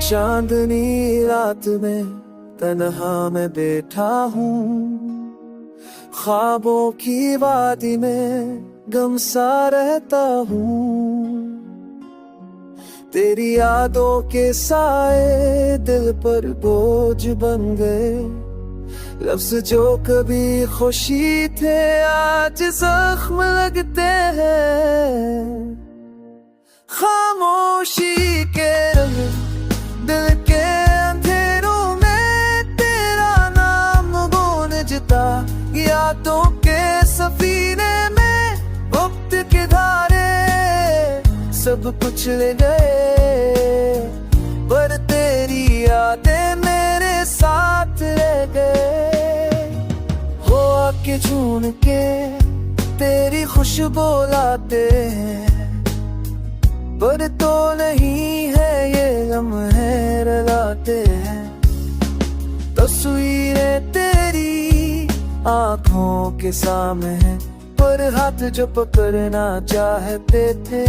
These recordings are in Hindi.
चांदनी रात में तन्हा मैं बैठा हूँ, ख्वाबों की वादी में गम सा रहता हूँ। तेरी यादों के साए दिल पर बोझ बन गए, लफ्ज जो कभी खुशी थे आज जख्म लगते हैं। खामोशी के रंग दिल के अंधेरों में तेरा नाम गूंजता, यादों के सफीने में वक्त के धारे सब कुछ ले गए, पर तेरी यादें मेरे साथ रह गए। हो आके झूम के तेरी खुशबू लाते हैं, पर तो नहीं है ये लम्हे रुलाते हैं। तस्वीरें तेरी आंखों के सामने हैं, पर हाथ जो पकड़ना चाहते थे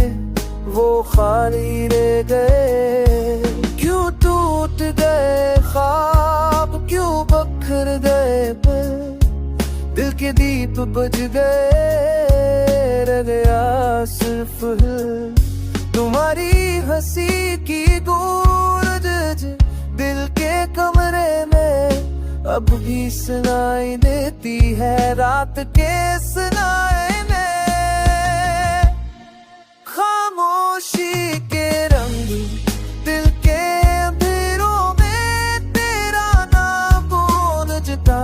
वो खाली रह गए। क्यों टूट गए ख्वाब, क्यों बखर गए पल, दिल के दीप बुझ गए, रह गया सिर्फ तुम्हारी हंसी की गूंज दिल के कमरे में अब भी सुनाई देती है, रात के सुनाए में। खामोशी के रंग दिल के अंधेरों में तेरा नाम गूंजता,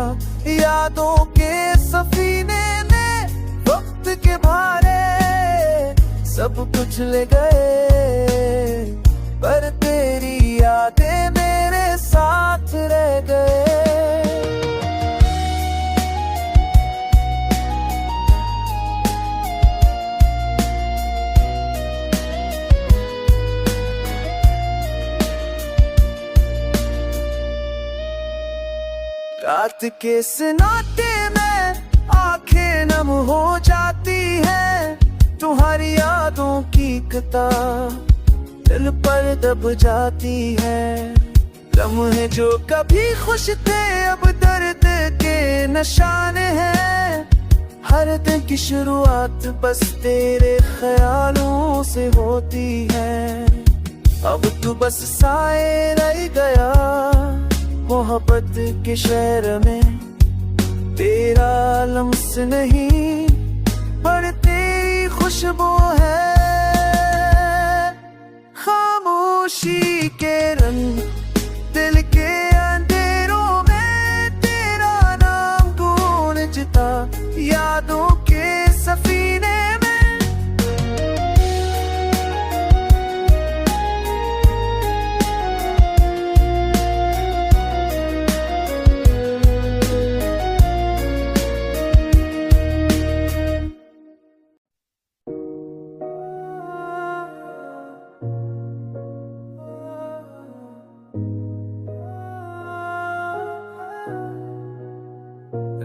यादों के सफीने में वक्त के भारे सब कुछ ले गए, पर तेरी यादें मेरे साथ रह गए। रात के सन्नाटे में आंखें नम हो जाती है, तुम्हारी यादों की किताब दिल पर दब जाती है। लम्हे जो कभी खुश थे अब दर्द के निशाने हैं, हर दिन की शुरुआत बस तेरे ख्यालों से होती है। अब तू बस साए रह गया मोहब्बत के शहर में, तेरा लम्स नहीं पर तेरी खुशबू है। खामोशी के रंग दिल के अंधेरों में तेरा नाम गूंजता, यादों के सफीने में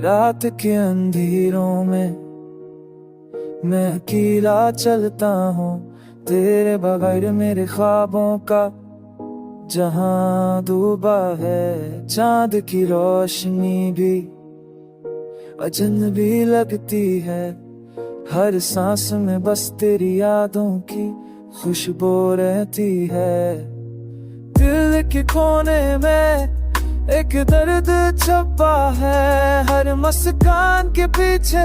रात के अंधेरों में मैं अकेला चलता हूँ, तेरे बगैर मेरे ख्वाबों का जहां डूबा है। चांद की रोशनी भी अजनबी लगती है, हर सांस में बस तेरी यादों की खुशबू रहती है। दिल के कोने में एक दर्द छपा है, हर मुस्कान के पीछे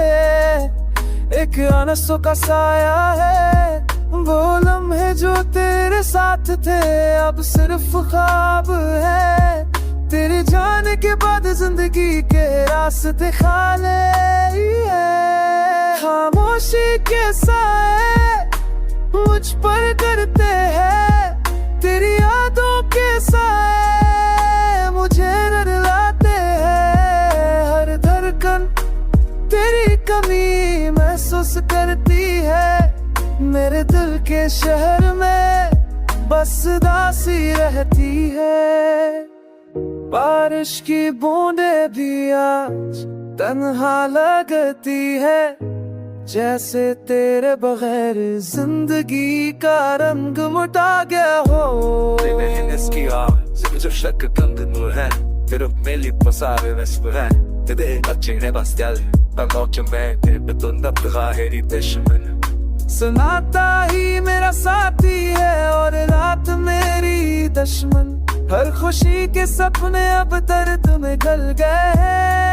एक आंसू का साया है। वो लम्हे जो तेरे साथ थे अब सिर्फ ख्वाब है, तेरे जाने के बाद जिंदगी के रास्ते खाली है। खामोशी के साए मुझ पर करते हैं, तेरी यादों के साए मुझे रुलाते हैं। हर धड़कन तेरी कमी महसूस करती है, मेरे दिल के शहर में बस दासी रहती है। बारिश की बूंदें भी आज तन्हा लगती है, जैसे तेरे बगैर जिंदगी का रंग मुटा गया हो. Sıkıcı şarkı kandın her Pero meli pasare vesper Dede acine bastel Ben maucame Te tunda praheri deşmen सुनाता ही मेरा साथी है और रात मेरी दुश्मन. हर खुशी के सपने अब दर्द में गल गए हैं.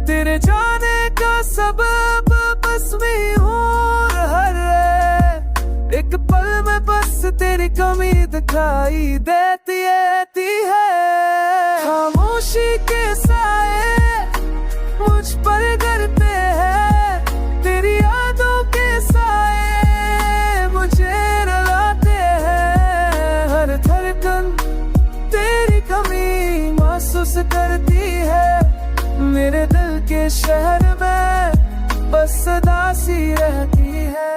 तेरे जाने का सबब बस मैं हूँ. हर एक पल में बस तेरी कमी दिखाई देती है. खामोशी के साए मुझ पर गिरते हैं. तेरी यादों के साए मुझे रुलाते हैं. हर धड़कन तेरी कमी महसूस करती है. मेरे दिल के शहर में बस सदा सी रहती है.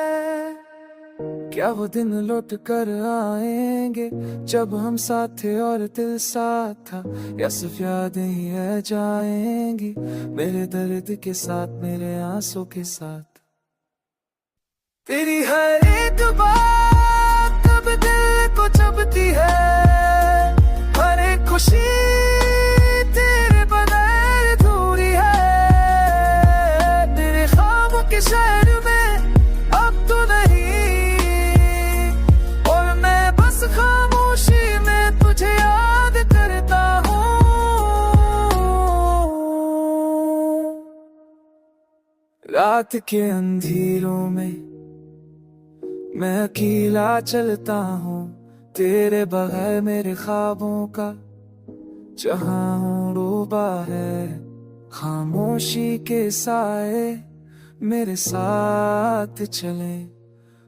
क्या वो दिन लौट कर आएंगे जब हम साथ थे और दिल साथ था, या सिर्फ यादें ही रह जाएंगी मेरे दर्द के साथ, मेरे आंसू के साथ. तेरी हर एक बात कब दिल को चुभती है. हर एक खुशी तेरे बगैर अधूरी है. तेरे ख्वाबों के शहर में अब तो नहीं, और मैं बस खामोशी में तुझे याद करता हूँ. रात के अंधेरों में मैं अकेला चलता हूँ. तेरे बगैर मेरे ख्वाबों का जहां हूँ डूबा है. खामोशी के साए मेरे साथ चले,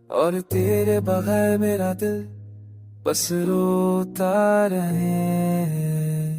और तेरे बगैर मेरा दिल बस रोता रहे.